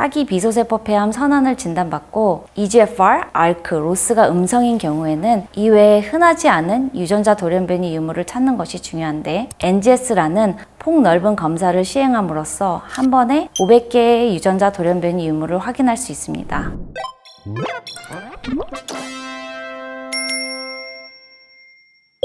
사기 비소세포 폐암 선언을 진단받고 EGFR, ALK, 로스가 음성인 경우에는 이외에 흔하지 않은 유전자 돌연변이 유무를 찾는 것이 중요한데 NGS라는 폭넓은 검사를 시행함으로써 한 번에 500개의 유전자 돌연변이 유무를 확인할 수 있습니다.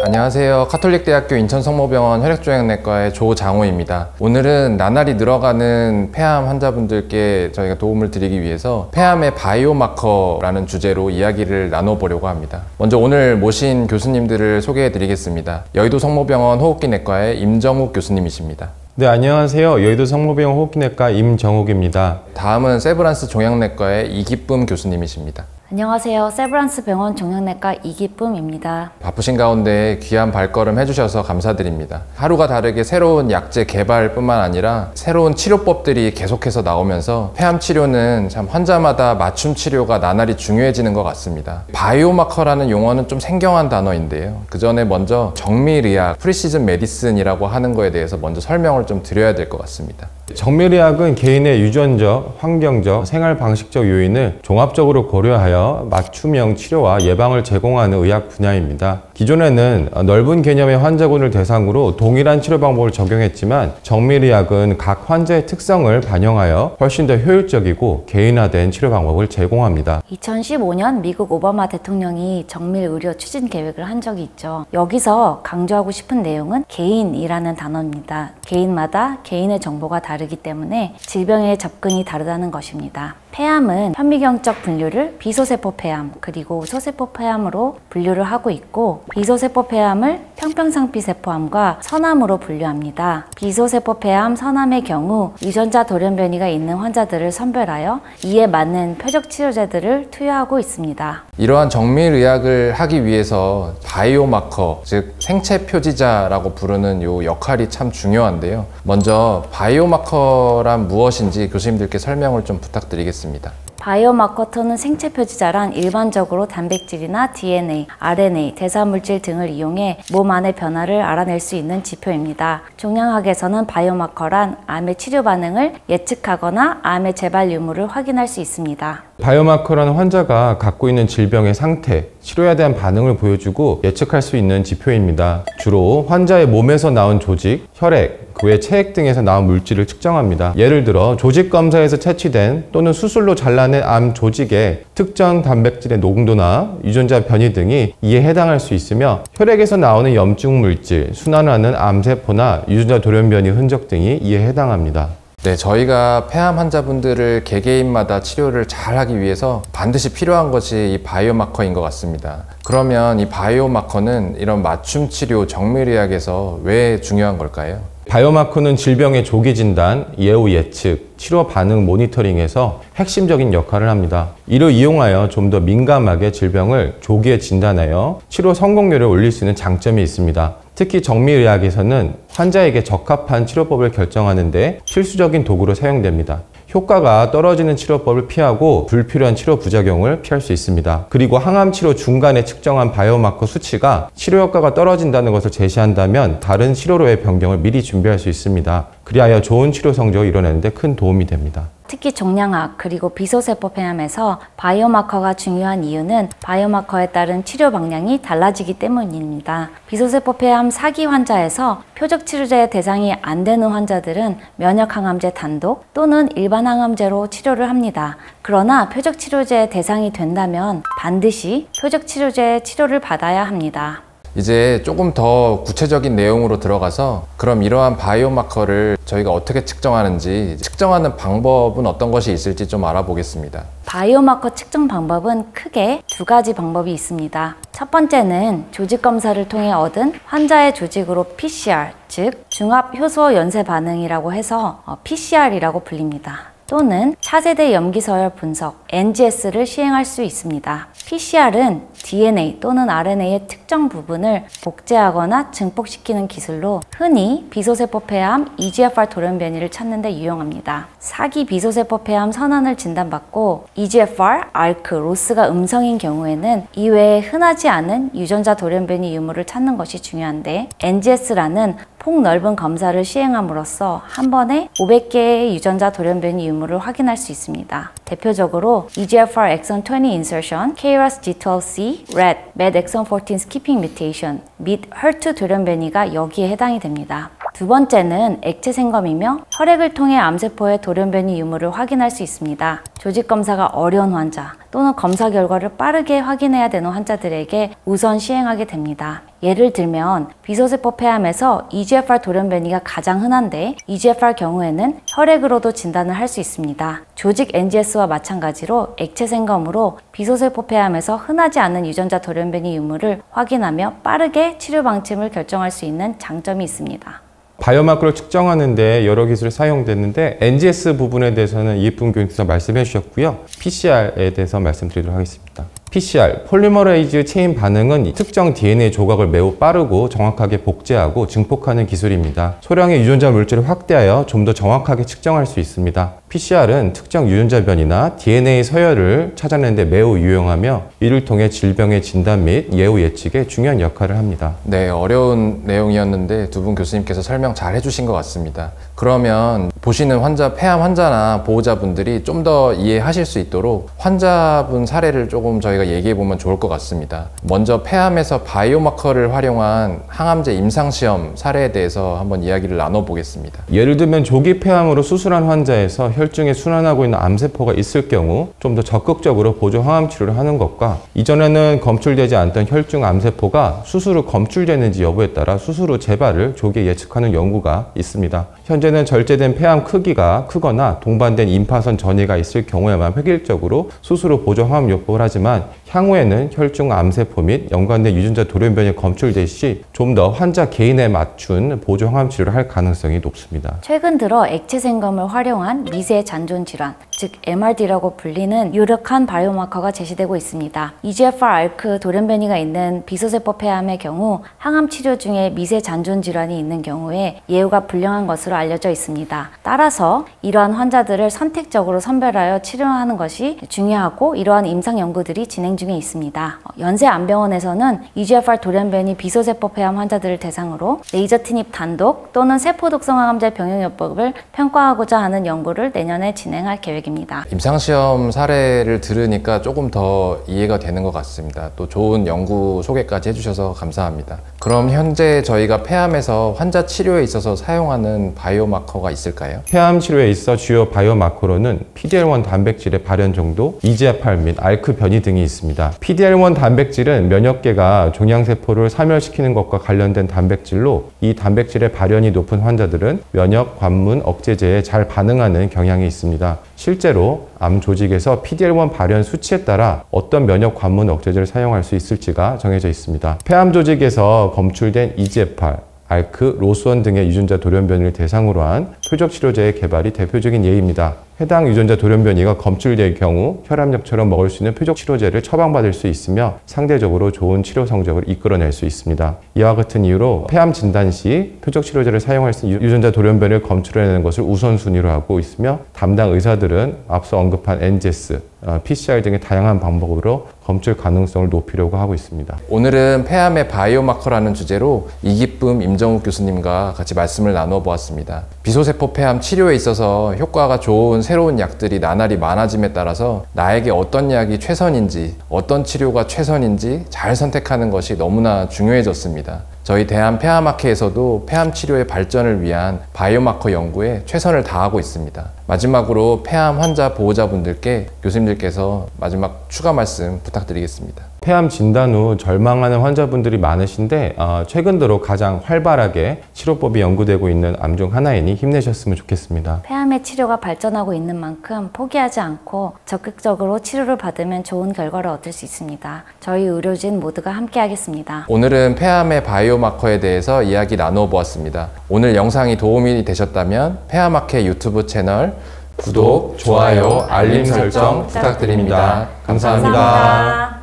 안녕하세요. 카톨릭대학교 인천성모병원 혈액종양내과의 조장호입니다. 오늘은 나날이 늘어가는 폐암 환자분들께 저희가 도움을 드리기 위해서 폐암의 바이오마커라는 주제로 이야기를 나눠보려고 합니다. 먼저 오늘 모신 교수님들을 소개해 드리겠습니다. 여의도 성모병원 호흡기내과의 임정욱 교수님이십니다. 네, 안녕하세요. 여의도 성모병원 호흡기내과 임정욱입니다. 다음은 세브란스 종양내과의 이기쁨 교수님이십니다. 안녕하세요. 세브란스 병원 종양내과 이기쁨입니다. 바쁘신 가운데 귀한 발걸음 해주셔서 감사드립니다. 하루가 다르게 새로운 약제 개발뿐만 아니라 새로운 치료법들이 계속해서 나오면서 폐암 치료는 참 환자마다 맞춤 치료가 나날이 중요해지는 것 같습니다. 바이오마커라는 용어는 좀 생경한 단어인데요. 그 전에 먼저 정밀의학, 프리시즌 메디슨이라고 하는 거에 대해서 먼저 설명을 좀 드려야 될 것 같습니다. 정밀의학은 개인의 유전적, 환경적, 생활 방식적 요인을 종합적으로 고려하여 맞춤형 치료와 예방을 제공하는 의학 분야입니다. 기존에는 넓은 개념의 환자군을 대상으로 동일한 치료 방법을 적용했지만 정밀의학은 각 환자의 특성을 반영하여 훨씬 더 효율적이고 개인화된 치료 방법을 제공합니다. 2015년 미국 오바마 대통령이 정밀의료 추진 계획을 한 적이 있죠. 여기서 강조하고 싶은 내용은 개인이라는 단어입니다. 개인마다 개인의 정보가 다르기 때문에 질병에 접근이 다르다는 것입니다. 폐암은 현미경적 분류를 비소세포 폐암 그리고 소세포 폐암으로 분류를 하고 있고 비소세포 폐암을 평평상피세포암과 선암으로 분류합니다. 비소세포 폐암, 선암의 경우 유전자 돌연변이가 있는 환자들을 선별하여 이에 맞는 표적 치료제들을 투여하고 있습니다. 이러한 정밀의학을 하기 위해서 바이오마커, 즉 생체 표지자라고 부르는 이 역할이 참 중요한데요. 먼저 바이오마커란 무엇인지 교수님들께 설명을 좀 부탁드리겠습니다. 바이오마커터는 생체 표지자란 일반적으로 단백질이나 DNA, RNA, 대사물질 등을 이용해 몸 안의 변화를 알아낼 수 있는 지표입니다. 종양학에서는 바이오마커란 암의 치료 반응을 예측하거나 암의 재발 유무를 확인할 수 있습니다. 바이오마커라는 환자가 갖고 있는 질병의 상태, 치료에 대한 반응을 보여주고 예측할 수 있는 지표입니다. 주로 환자의 몸에서 나온 조직, 혈액, 그 외 체액 등에서 나온 물질을 측정합니다. 예를 들어 조직 검사에서 채취된 또는 수술로 잘라낸 암 조직의 특정 단백질의 농도나 유전자 변이 등이 이에 해당할 수 있으며 혈액에서 나오는 염증 물질, 순환하는 암세포나 유전자 돌연변이 흔적 등이 이에 해당합니다. 네, 저희가 폐암 환자분들을 개개인마다 치료를 잘 하기 위해서 반드시 필요한 것이 이 바이오마커인 것 같습니다. 그러면 이 바이오마커는 이런 맞춤 치료 정밀의학에서 왜 중요한 걸까요? 바이오마커는 질병의 조기 진단, 예후 예측, 치료 반응 모니터링에서 핵심적인 역할을 합니다. 이를 이용하여 좀 더 민감하게 질병을 조기에 진단하여 치료 성공률을 올릴 수 있는 장점이 있습니다. 특히 정밀의학에서는 환자에게 적합한 치료법을 결정하는 데 필수적인 도구로 사용됩니다. 효과가 떨어지는 치료법을 피하고 불필요한 치료 부작용을 피할 수 있습니다. 그리고 항암 치료 중간에 측정한 바이오마커 수치가 치료 효과가 떨어진다는 것을 제시한다면 다른 치료로의 변경을 미리 준비할 수 있습니다. 그리하여 좋은 치료 성적을 이뤄내는 데 큰 도움이 됩니다. 특히 종양학 그리고 비소세포 폐암에서 바이오마커가 중요한 이유는 바이오마커에 따른 치료 방향이 달라지기 때문입니다. 비소세포 폐암 사기 환자에서 표적 치료제의 대상이 안 되는 환자들은 면역 항암제 단독 또는 일반 항암제로 치료를 합니다. 그러나 표적 치료제의 대상이 된다면 반드시 표적 치료제의 치료를 받아야 합니다. 이제 조금 더 구체적인 내용으로 들어가서 그럼 이러한 바이오마커를 저희가 어떻게 측정하는지, 측정하는 방법은 어떤 것이 있을지 좀 알아보겠습니다. 바이오마커 측정 방법은 크게 두 가지 방법이 있습니다. 첫 번째는 조직 검사를 통해 얻은 환자의 조직으로 PCR, 즉 중합효소 연쇄 반응이라고 해서 PCR이라고 불립니다. 또는 차세대 염기서열 분석 NGS를 시행할 수 있습니다. PCR은 DNA 또는 RNA의 특정 부분을 복제하거나 증폭시키는 기술로 흔히 비소세포 폐암 EGFR 돌연변이를 찾는 데 유용합니다. 사기 비소세포 폐암 선언을 진단받고 EGFR, ALK, 로스가 음성인 경우에는 이외에 흔하지 않은 유전자 돌연변이 유무를 찾는 것이 중요한데 NGS라는 폭넓은 검사를 시행함으로써 한 번에 500개의 유전자 돌연변이 유무를 확인할 수 있습니다. 대표적으로 EGFR exon 20 insertion, KRAS G12C, RET, MET exon 14 skipping mutation 및 HER2 돌연변이가 여기에 해당이 됩니다. 두 번째는 액체 생검이며 혈액을 통해 암세포의 돌연변이 유무를 확인할 수 있습니다. 조직 검사가 어려운 환자 또는 검사 결과를 빠르게 확인해야 되는 환자들에게 우선 시행하게 됩니다. 예를 들면 비소세포 폐암에서 EGFR 돌연변이가 가장 흔한데 EGFR 경우에는 혈액으로도 진단을 할 수 있습니다. 조직 NGS와 마찬가지로 액체 생검으로 비소세포 폐암에서 흔하지 않은 유전자 돌연변이 유무를 확인하며 빠르게 치료 방침을 결정할 수 있는 장점이 있습니다. 바이오마커를 측정하는데 여러 기술이 사용됐는데 NGS 부분에 대해서는 이익분 교수님께서 말씀해 주셨고요. PCR에 대해서 말씀드리도록 하겠습니다. PCR, 폴리머레이즈 체인 반응은 특정 DNA 조각을 매우 빠르고 정확하게 복제하고 증폭하는 기술입니다. 소량의 유전자 물질을 확대하여 좀 더 정확하게 측정할 수 있습니다. PCR은 특정 유전자 변이나 DNA 서열을 찾아내는 데 매우 유용하며 이를 통해 질병의 진단 및 예후 예측에 중요한 역할을 합니다. 네, 어려운 내용이었는데 두 분 교수님께서 설명 잘 해주신 것 같습니다. 그러면 보시는 폐암 환자나 보호자분들이 좀 더 이해하실 수 있도록 환자분 사례를 조금 저희가 얘기해 보면 좋을 것 같습니다. 먼저 폐암에서 바이오마커를 활용한 항암제 임상시험 사례에 대해서 한번 이야기를 나눠보겠습니다. 예를 들면 조기 폐암으로 수술한 환자에서 혈중에 순환하고 있는 암세포가 있을 경우 좀 더 적극적으로 보조 항암 치료를 하는 것과 이전에는 검출되지 않던 혈중 암세포가 수술 후 검출되는지 여부에 따라 수술 후 재발을 조기에 예측하는 연구가 있습니다. 현재는 절제된 폐암 크기가 크거나 동반된 임파선 전이가 있을 경우에만 획일적으로 수술 후 보조 항암 요법을 하지만 향후에는 혈중 암세포 및 연관된 유전자 돌연변이 검출될 시 좀 더 환자 개인에 맞춘 보조 항암 치료를 할 가능성이 높습니다. 최근 들어 액체 생검을 활용한 미세 잔존 질환, 즉 MRD라고 불리는 유력한 바이오마커가 제시되고 있습니다. EGFR ALK 돌연변이가 있는 비소세포 폐암의 경우 항암 치료 중에 미세 잔존 질환이 있는 경우에 예후가 불량한 것으로 알려져 있습니다. 따라서 이러한 환자들을 선택적으로 선별하여 치료하는 것이 중요하고 이러한 임상 연구들이 진행 중에 있습니다. 연세안병원에서는 EGFR 돌연변이 비소세포 폐암 환자들을 대상으로 레이저 티닙 단독 또는 세포 독성 항암제 병용요법을 평가하고자 하는 연구를 내년에 진행할 계획입니다. 임상시험 사례를 들으니까 조금 더 이해가 되는 것 같습니다. 또 좋은 연구 소개까지 해주셔서 감사합니다. 그럼 현재 저희가 폐암에서 환자 치료에 있어서 사용하는 바이오마커가 있을까요? 폐암 치료에 있어 주요 바이오마커로는 PD-L1 단백질의 발현 정도, EGFR 및 ALK 변이 등이 있습니다. PD-L1 단백질은 면역계가 종양세포를 사멸시키는 것과 관련된 단백질로 이 단백질의 발현이 높은 환자들은 면역 관문 억제제에 잘 반응하는 경향이 있습니다. 실제로 암 조직에서 PD-L1 발현 수치에 따라 어떤 면역 관문 억제제를 사용할 수 있을지가 정해져 있습니다. 폐암 조직에서 검출된 EGFR, ALK, 로스원 등의 유전자 돌연변이를 대상으로 한 표적 치료제의 개발이 대표적인 예입니다. 해당 유전자 돌연변이가 검출될 경우 혈압약처럼 먹을 수 있는 표적 치료제를 처방받을 수 있으며 상대적으로 좋은 치료 성적을 이끌어낼 수 있습니다. 이와 같은 이유로 폐암 진단 시 표적 치료제를 사용할 수 있는 유전자 돌연변이를 검출해내는 것을 우선순위로 하고 있으며 담당 의사들은 앞서 언급한 NGS, PCR 등의 다양한 방법으로 검출 가능성을 높이려고 하고 있습니다. 오늘은 폐암의 바이오마커라는 주제로 이기쁨 임정욱 교수님과 같이 말씀을 나눠 보았습니다. 비소세포 폐암 치료에 있어서 효과가 좋은 새로운 약들이 나날이 많아짐에 따라서 나에게 어떤 약이 최선인지, 어떤 치료가 최선인지 잘 선택하는 것이 너무나 중요해졌습니다. 저희 대한폐암학회에서도 폐암 치료의 발전을 위한 바이오마커 연구에 최선을 다하고 있습니다. 마지막으로 폐암 환자 보호자분들께 교수님들께서 마지막 추가 말씀 부탁드리겠습니다. 폐암 진단 후 절망하는 환자분들이 많으신데 최근 들어 가장 활발하게 치료법이 연구되고 있는 암 중 하나이니 힘내셨으면 좋겠습니다. 폐암의 치료가 발전하고 있는 만큼 포기하지 않고 적극적으로 치료를 받으면 좋은 결과를 얻을 수 있습니다. 저희 의료진 모두가 함께 하겠습니다. 오늘은 폐암의 바이오마커에 대해서 이야기 나누어 보았습니다. 오늘 영상이 도움이 되셨다면 폐암학회 유튜브 채널 구독, 좋아요, 알림 설정 부탁드립니다. 감사합니다. 감사합니다.